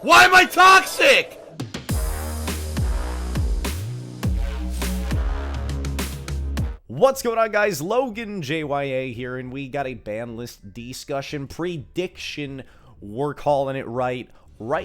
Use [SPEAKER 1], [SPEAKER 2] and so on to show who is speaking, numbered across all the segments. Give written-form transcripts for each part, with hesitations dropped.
[SPEAKER 1] Why am I toxic?
[SPEAKER 2] What's going on, guys? LoganJYA here, and we got a ban list discussion prediction. We're calling it right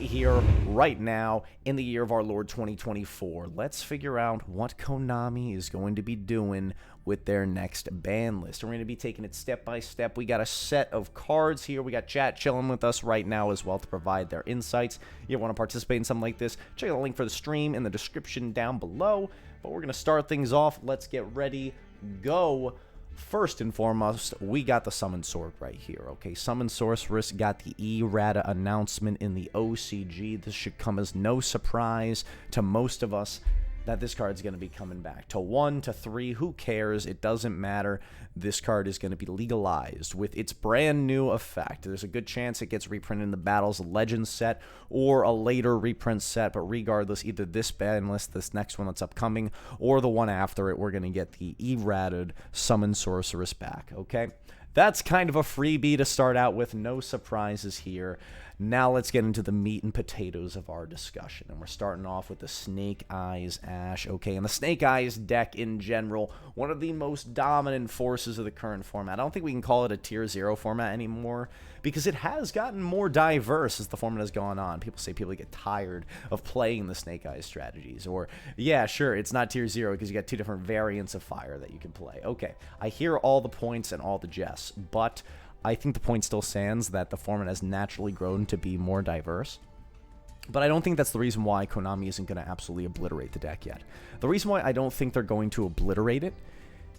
[SPEAKER 2] here, right now, in the year of our Lord 2024. Let's figure out what Konami is going to be doing with their next ban list. We're going to be taking it step by step. We got a set of cards here. We got chat chilling with us right now as well to provide their insights. You want to participate in something like this, check out the link for the stream in the description down below. But we're going to start things off. Let's get ready. Go. First and foremost, we got the Summon Sword right here, okay? Summon Sorceress got the errata announcement in the OCG. This should come as no surprise to most of us that this card's going to be coming back. To 1, to 3, who cares? It doesn't matter. This card is going to be legalized with its brand new effect. There's a good chance it gets reprinted in the Battles Legends set or a later reprint set, but regardless, either this ban list, this next one that's upcoming, or the one after it, we're going to get the errated Summon Sorceress back, okay? That's kind of a freebie to start out with. No surprises here. Now let's get into the meat and potatoes of our discussion. And we're starting off with the Snake Eyes Ash. Okay, and the Snake Eyes deck in general, one of the most dominant forces of the current format. I don't think we can call it a tier 0 format anymore because it has gotten more diverse as the format has gone on. People say people get tired of playing the Snake Eyes strategies. Or, yeah, sure, it's not tier 0 because you got 2 different variants of fire that you can play. Okay, I hear all the points and all the jests, but I think the point still stands that the format has naturally grown to be more diverse. But I don't think that's the reason why Konami isn't going to absolutely obliterate the deck yet. The reason why I don't think they're going to obliterate it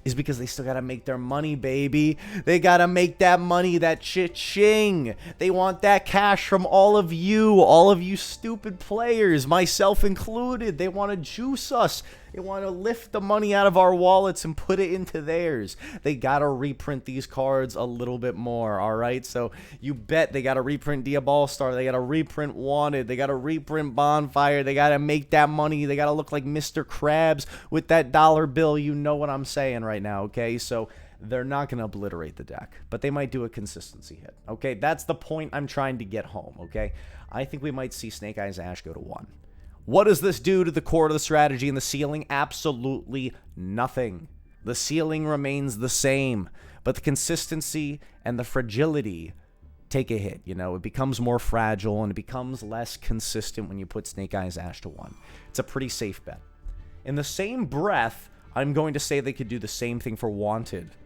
[SPEAKER 2] is because they still got to make their money, baby. They got to make that money, that cha-ching. They want that cash from all of you stupid players, myself included. They want to juice us. They want to lift the money out of our wallets and put it into theirs. They got to reprint these cards a little bit more, all right? So you bet they got to reprint Diabolstar. They got to reprint Wanted. They got to reprint Bonfire. They got to make that money. They got to look like Mr. Krabs with that dollar bill. You know what I'm saying right now, okay? So they're not going to obliterate the deck, but they might do a consistency hit, okay? That's the point I'm trying to get home, okay? I think we might see Snake Eyes Ash go to 1. What does this do to the core of the strategy and the ceiling? Absolutely nothing. The ceiling remains the same, but the consistency and the fragility take a hit. You know, it becomes more fragile and it becomes less consistent when you put Snake Eyes Ash to 1. It's a pretty safe bet. In the same breath, I'm going to say they could do the same thing for Wanted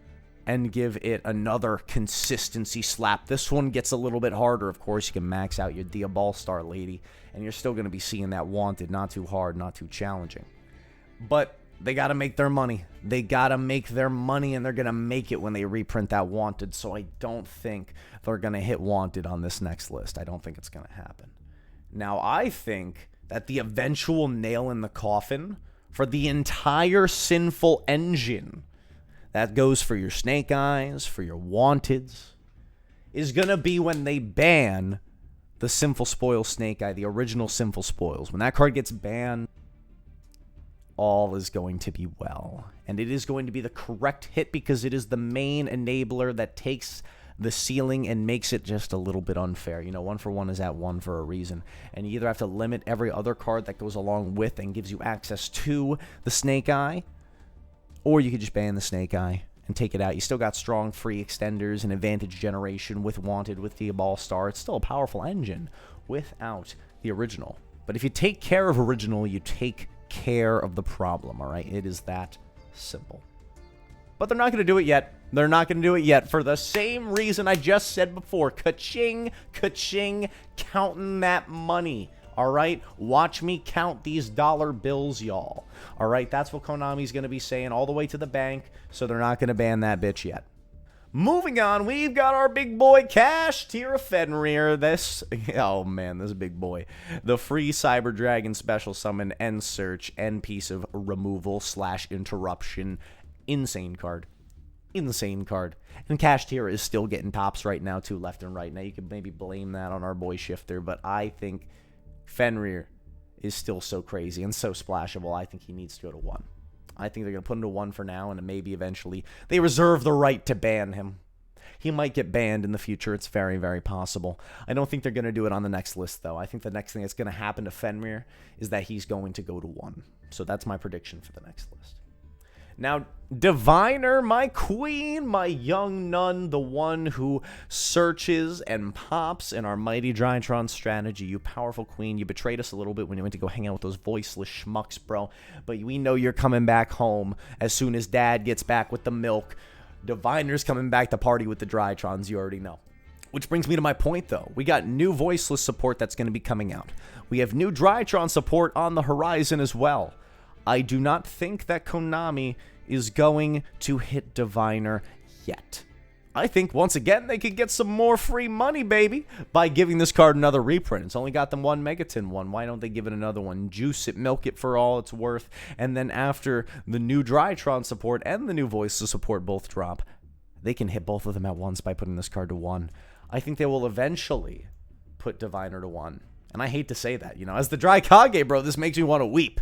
[SPEAKER 2] and give it another consistency slap. This one gets a little bit harder. Of course, you can max out your Diabolstar lady, and you're still going to be seeing that Wanted. Not too hard, not too challenging. But they got to make their money. They got to make their money, and they're going to make it when they reprint that Wanted. So I don't think they're going to hit Wanted on this next list. I don't think it's going to happen. Now, I think that the eventual nail in the coffin for the entire Sinful engine, that goes for your Snake Eyes, for your Wanteds, is going to be when they ban the Sinful Spoil Snake Eye, the original Sinful Spoils. When that card gets banned, all is going to be well. And it is going to be the correct hit because it is the main enabler that takes the ceiling and makes it just a little bit unfair. You know, 1 for 1 is at 1 for a reason. And you either have to limit every other card that goes along with and gives you access to the Snake Eye, or you could just ban the Snake Eye and take it out. You still got strong free extenders and advantage generation with Wanted, with Diabolstar. It's still a powerful engine without the original. But if you take care of original, you take care of the problem, all right? It is that simple. But they're not going to do it yet. They're not going to do it yet for the same reason I just said before. Ka-ching, ka-ching, counting that money. All right, watch me count these dollar bills, y'all. All right, that's what Konami's going to be saying all the way to the bank, so they're not going to ban that bitch yet. Moving on, we've got our big boy Cash Tier of Fenrir. This, oh man, this big boy. The free Cyber Dragon special summon and search and piece of removal / interruption. Insane card. Insane card. And Cash Tier is still getting tops right now, too, left and right. Now, you could maybe blame that on our boy Shifter, but I think Fenrir is still so crazy and so splashable. I think he needs to go to 1. I think they're going to put him to 1 for now, and maybe eventually they reserve the right to ban him. He might get banned in the future. It's very, very possible. I don't think they're going to do it on the next list, though. I think the next thing that's going to happen to Fenrir is that he's going to go to 1. So that's my prediction for the next list. Now, Diviner, my queen, my young nun, the one who searches and pops in our mighty Drytron strategy. You powerful queen, you betrayed us a little bit when you went to go hang out with those voiceless schmucks, bro. But we know you're coming back home as soon as Dad gets back with the milk. Diviner's coming back to party with the Drytrons, you already know. Which brings me to my point, though. We got new voiceless support that's going to be coming out. We have new Drytron support on the horizon as well. I do not think that Konami is going to hit Diviner yet. I think, once again, they could get some more free money, baby, by giving this card another reprint. It's only got them one Megaton one. Why don't they give it another one? Juice it, milk it for all it's worth, and then after the new Drytron support and the new Voices support both drop, they can hit both of them at once by putting this card to 1. I think they will eventually put Diviner to 1. And I hate to say that, you know, as the Drykage, bro, this makes me want to weep.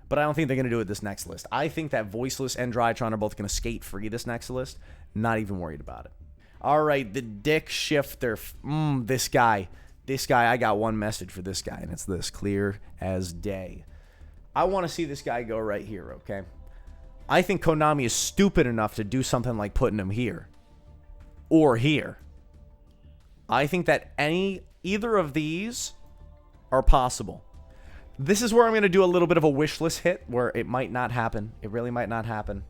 [SPEAKER 2] But I don't think they're going to do it this next list. I think that Voiceless and Drytron are both going to skate free this next list. Not even worried about it. All right, the Dick Shifter. This guy. This guy, I got one message for this guy, and it's this, clear as day. I want to see this guy go right here, okay? I think Konami is stupid enough to do something like putting him here. Or here. I think that either of these are possible. This is where I'm going to do a little bit of a wish list hit, where it might not happen. It really might not happen.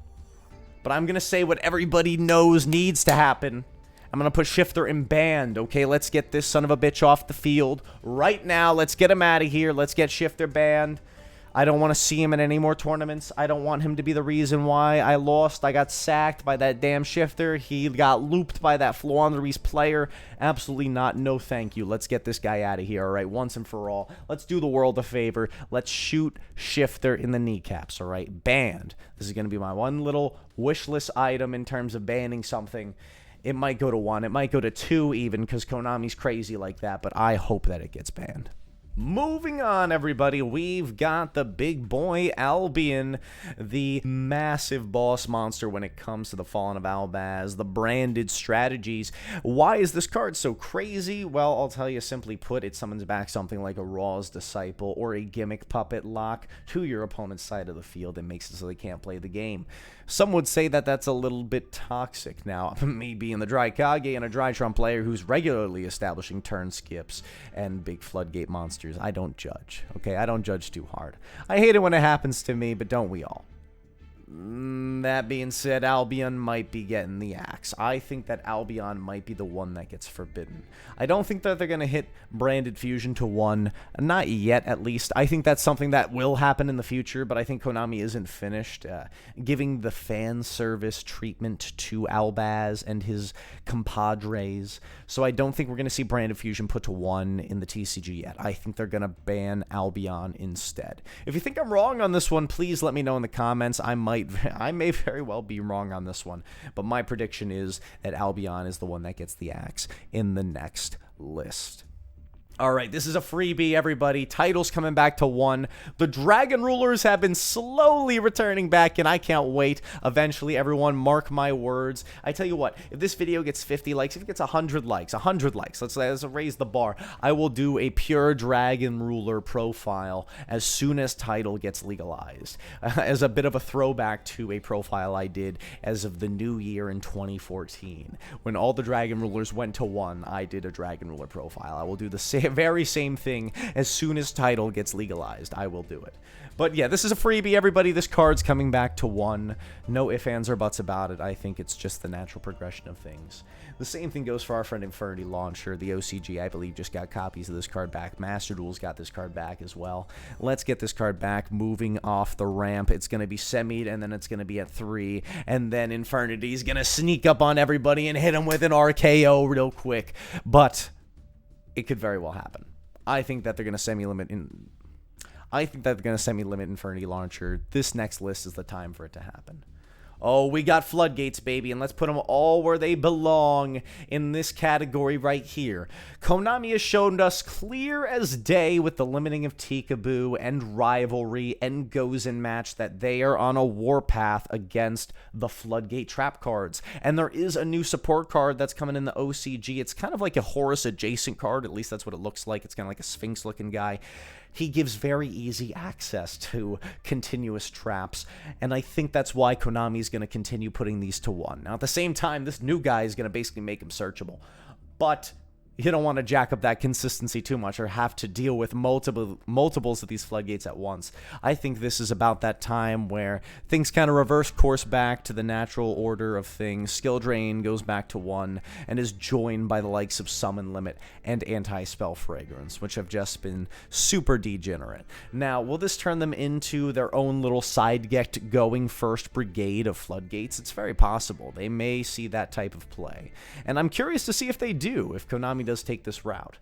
[SPEAKER 2] But I'm going to say what everybody knows needs to happen. I'm going to put Shifter in banned. Okay, let's get this son of a bitch off the field right now. Let's get him out of here. Let's get Shifter banned. I don't want to see him in any more tournaments. I don't want him to be the reason why I lost. I got sacked by that damn Shifter. He got looped by that Flaundries player. Absolutely not. No thank you. Let's get this guy out of here, all right? Once and for all. Let's do the world a favor. Let's shoot Shifter in the kneecaps, all right? Banned. This is going to be my one little wish list item in terms of banning something. It might go to 1. It might go to 2 even, because Konami's crazy like that, but I hope that it gets banned. Moving on, everybody, we've got the big boy Albon, the massive boss monster when it comes to the Fallen of Albaz, the branded strategies. Why is this card so crazy? Well, I'll tell you simply put, it summons back something like a Raw's Disciple or a Gimmick Puppet lock to your opponent's side of the field and makes it so they can't play the game. Some would say that that's a little bit toxic. Now, me being the Drykage and a Drytron player who's regularly establishing turn skips and big floodgate monsters, I don't judge, okay? I don't judge too hard. I hate it when it happens to me, but don't we all? That being said, Albon might be getting the axe. I think that Albon might be the one that gets forbidden. I don't think that they're going to hit Branded Fusion to 1. Not yet, at least. I think that's something that will happen in the future, but I think Konami isn't finished giving the fan service treatment to Albaz and his compadres. So I don't think we're going to see Branded Fusion put to 1 in the TCG yet. I think they're going to ban Albon instead. If you think I'm wrong on this one, please let me know in the comments. I may very well be wrong on this one, but my prediction is that Albon is the one that gets the axe in the next list. All right, this is a freebie, everybody. Titles coming back to 1. The Dragon Rulers have been slowly returning back, and I can't wait. Eventually, everyone, mark my words. I tell you what, if this video gets 50 likes, if it gets 100 likes, let's raise the bar, I will do a pure Dragon Ruler profile as soon as title gets legalized. As a bit of a throwback to a profile I did as of the new year in 2014. When all the Dragon Rulers went to 1, I did a Dragon Ruler profile. I will do the very same thing as soon as title gets legalized. I will do it. But yeah, this is a freebie, everybody. This card's coming back to 1. No ifs, ands, or buts about it. I think it's just the natural progression of things. The same thing goes for our friend Fenri Launcher. The OCG, I believe, just got copies of this card back. Master Duel's got this card back as well. Let's get this card back. Moving off the ramp. It's going to be semied, and then it's going to be at 3. And then Infernity's going to sneak up on everybody and hit him with an RKO real quick. But it could very well happen. I think that they're going to semi-limit Infinity Launcher. This next list is the time for it to happen. Oh, we got Floodgates, baby, and let's put them all where they belong in this category right here. Konami has shown us clear as day with the limiting of Tikaboo and Rivalry and Gozen match that they are on a warpath against the Floodgate trap cards. And there is a new support card that's coming in the OCG. It's kind of like a Horus adjacent card, at least that's what it looks like. It's kind of like a Sphinx looking guy. He gives very easy access to continuous traps, and I think that's why Konami is going to continue putting these to 1. Now, at the same time, this new guy is going to basically make him searchable, but you don't want to jack up that consistency too much or have to deal with multiples of these Floodgates at once. I think this is about that time where things kind of reverse course back to the natural order of things. Skill Drain goes back to 1 and is joined by the likes of Summon Limit and Anti-Spell Fragrance, which have just been super degenerate. Now, will this turn them into their own little side-decked going first brigade of Floodgates? It's very possible. They may see that type of play. And I'm curious to see if they do, if Konami does take this route.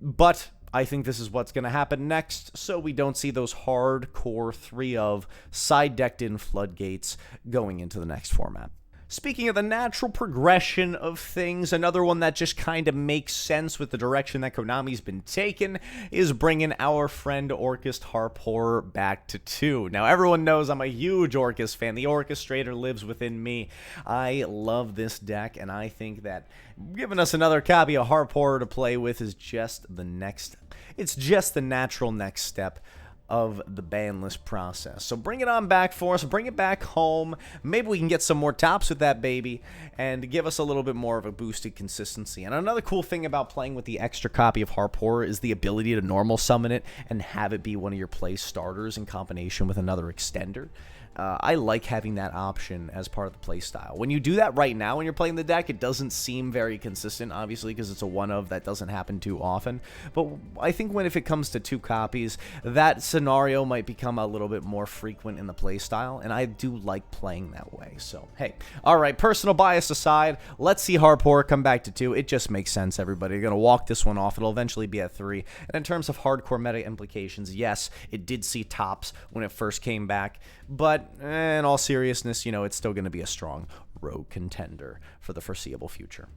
[SPEAKER 2] But I think this is what's going to happen next, so we don't see those hardcore 3 of side-decked in Floodgates going into the next format. Speaking of the natural progression of things, another one that just kind of makes sense with the direction that Konami's been taken is bringing our friend Orchest Harphor back to 2. Now, everyone knows I'm a huge Orchest fan. The Orchestrator lives within me. I love this deck, and I think that giving us another copy of Harphor to play with is just the next... It's just the natural next step of the ban list process. So bring it on back for us, bring it back home. Maybe we can get some more tops with that baby and give us a little bit more of a boosted consistency. And another cool thing about playing with the extra copy of Harphor is the ability to normal summon it and have it be one of your play starters in combination with another extender. I like having that option as part of the play style. When you do that right now when you're playing the deck, it doesn't seem very consistent, obviously, because it's a one-of that doesn't happen too often. But I think if it comes to 2 copies, that scenario might become a little bit more frequent in the play style, and I do like playing that way. So, hey. All right, personal bias aside, let's see Harphor come back to 2. It just makes sense, everybody. You're going to walk this one off. It'll eventually be at 3. And in terms of hardcore meta implications, yes, it did see tops when it first came back, but in all seriousness, you know, it's still going to be a strong rogue contender for the foreseeable future.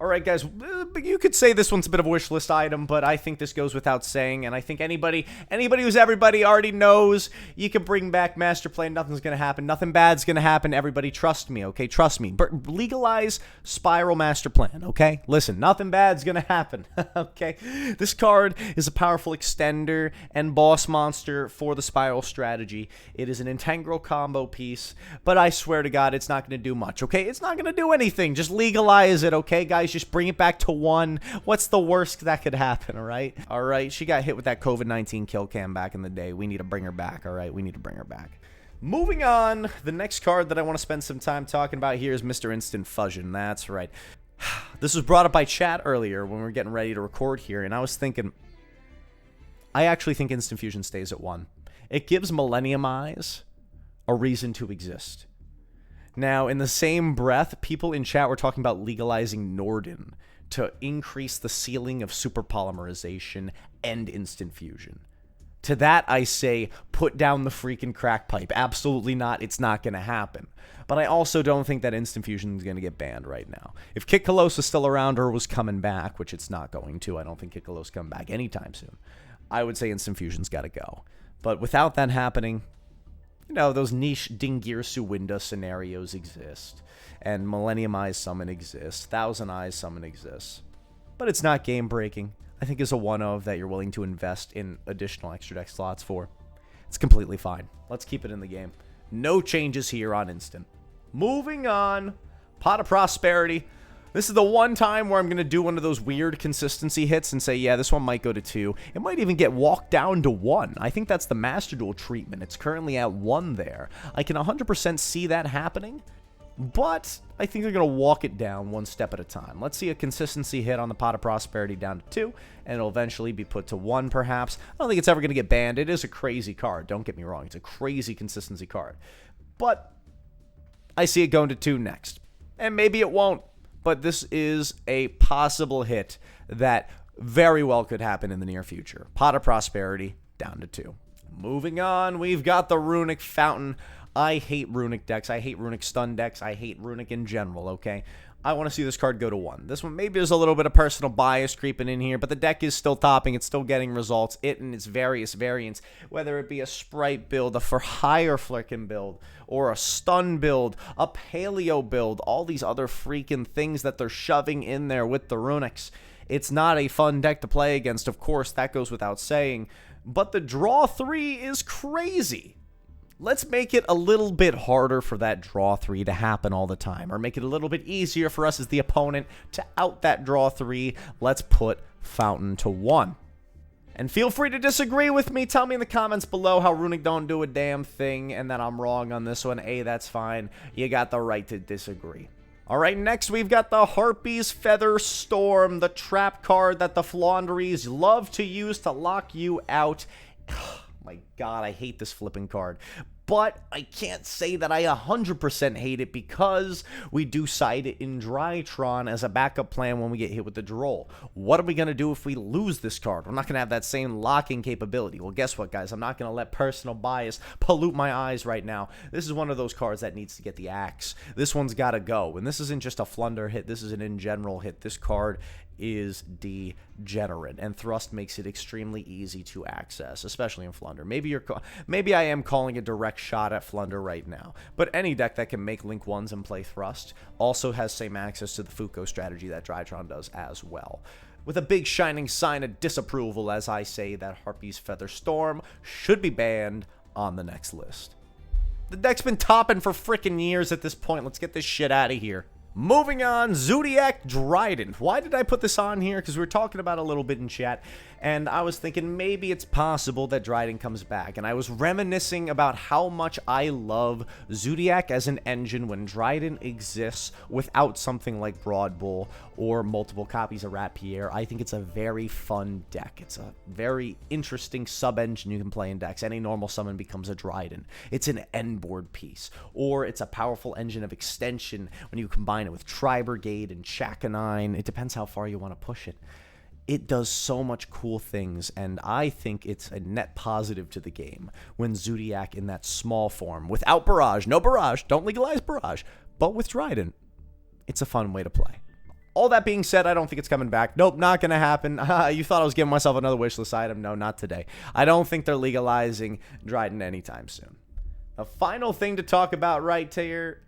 [SPEAKER 2] All right, guys, you could say this one's a bit of a wish list item, but I think this goes without saying, and I think anybody who's everybody already knows you can bring back Master Plan. Nothing's going to happen. Nothing bad's going to happen. Everybody trust me, okay? Trust me. Legalize Spiral Master Plan, okay? Listen, nothing bad's going to happen, okay? This card is a powerful extender and boss monster for the Spiral strategy. It is an integral combo piece, but I swear to God, it's not going to do much, okay? It's not going to do anything. Just legalize it, okay, guys? Just bring it back to 1. What's the worst that could happen, all right? All right, she got hit with that COVID-19 kill cam back in the day. We need to bring her back, all right? We need to bring her back. Moving on, the next card that I want to spend some time talking about here is Mr. Instant Fusion. That's right. This was brought up by chat earlier when we were getting ready to record here, and I was thinking, I actually think Instant Fusion stays at 1. It gives Millennium Eyes a reason to exist. Now, in the same breath, people in chat were talking about legalizing Norden to increase the ceiling of super polymerization and instant fusion. To that, I say, put down the freaking crack pipe. Absolutely not. It's not going to happen. But I also don't think that instant fusion is going to get banned right now. If Kit Kalos is still around or was coming back, which it's not going to, I don't think Kit Kalos is coming back anytime soon, I would say instant fusion's got to go. But without that happening, you know, those niche Dingirsu Winda scenarios exist, and Millennium Eyes Summon exists, Thousand Eyes Summon exists, but it's not game-breaking. I think it's a one-of that you're willing to invest in additional extra deck slots for. It's completely fine. Let's keep it in the game. No changes here on Instant. Moving on, Pot of Prosperity. This is the one time where I'm going to do one of those weird consistency hits and say, yeah, this one might go to 2. It might even get walked down to 1. I think that's the Master Duel treatment. It's currently at 1 there. I can 100% see that happening, but I think they're going to walk it down one step at a time. Let's see a consistency hit on the Pot of Prosperity down to 2, and it'll eventually be put to 1, perhaps. I don't think it's ever going to get banned. It is a crazy card. Don't get me wrong. It's a crazy consistency card. But I see it going to 2 next. And maybe it won't. But this is a possible hit that very well could happen in the near future. Pot of Prosperity down to 2. Moving on, we've got the Runic Fountain. I hate runic decks. I hate runic stun decks. I hate runic in general, okay? I want to see this card go to 1. This one, maybe there's a little bit of personal bias creeping in here, but the deck is still topping. It's still getting results. It and its various variants, whether it be a Sprite build, a for hire flicking build, or a stun build, a paleo build, all these other freaking things that they're shoving in there with the runics. It's not a fun deck to play against, of course, that goes without saying, but the draw 3 is crazy. Let's make it a little bit harder for that draw 3 to happen all the time, or make it a little bit easier for us as the opponent to out that draw 3. Let's put Fountain to 1. And feel free to disagree with me. Tell me in the comments below how runic don't do a damn thing and that I'm wrong on this one. Hey, that's fine. You got the right to disagree. Alright, next we've got the Harpies Feather Storm, the trap card that the Flaunderies love to use to lock you out. My God, I hate this flipping card. But I can't say that I 100% hate it because we do side it in Drytron as a backup plan when we get hit with the droll. What are we going to do if we lose this card? We're not going to have that same locking capability. Well, guess what, guys? I'm not going to let personal bias pollute my eyes right now. This is one of those cards that needs to get the axe. This one's got to go. And this isn't just a Flunder hit. This is an in general hit. This card is degenerate, and Thrust makes it extremely easy to access, especially in Flunder. Maybe I am calling a direct shot at Flunder right now, but any deck that can make Link 1s and play Thrust also has same access to the Fuko strategy that Drytron does as well. With a big shining sign of disapproval as I say that Harpies Feather Storm should be banned on the next list. The deck's been topping for frickin' years at this point. Let's get this shit out of here. Moving on, Zodiac Dryden. Why did I put this on here? Because we were talking about it a little bit in chat, and I was thinking maybe it's possible that Dryden comes back, and I was reminiscing about how much I love Zodiac as an engine when Dryden exists without something like Broad Bull or multiple copies of Rat Pierre. I think it's a very fun deck. It's a very interesting sub-engine you can play in decks. Any normal summon becomes a Dryden. It's an end-board piece, or it's a powerful engine of extension when you combine it with Tri-Brigade and Chakanine. It depends how far you want to push it. It does so much cool things, and I think it's a net positive to the game when Zodiac in that small form, without Barrage, no Barrage, don't legalize Barrage, but with Dryden, it's a fun way to play. All that being said, I don't think it's coming back. Nope, not going to happen. You thought I was giving myself another wishlist item. No, not today. I don't think they're legalizing Dryden anytime soon. The final thing to talk about right here...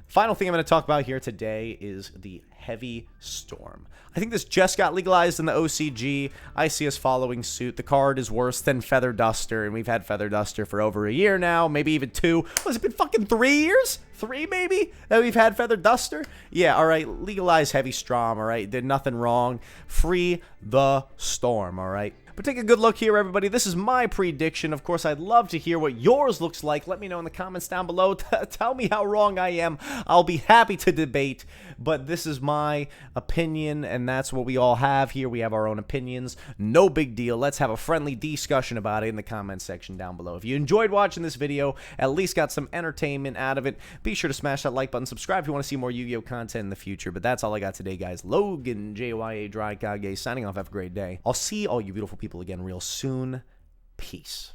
[SPEAKER 2] Final thing I'm going to talk about here today is the Heavy Storm. I think this just got legalized in the OCG. I see us following suit. The card is worse than Feather Duster, and we've had Feather Duster for over a year now, maybe even 2. Has it been fucking 3 years? 3 maybe? That we've had Feather Duster? Yeah, alright, legalize Heavy Storm, alright? Did nothing wrong. Free the Storm, alright? But take a good look here, everybody. This is my prediction. Of course, I'd love to hear what yours looks like. Let me know in the comments down below. Tell me how wrong I am. I'll be happy to debate. But this is my opinion, and that's what we all have here. We have our own opinions. No big deal. Let's have a friendly discussion about it in the comments section down below. If you enjoyed watching this video, at least got some entertainment out of it, be sure to smash that like button. Subscribe if you want to see more Yu-Gi-Oh content in the future. But that's all I got today, guys. LoganJYA Dryden signing off. Have a great day. I'll see all you beautiful people again real soon. Peace.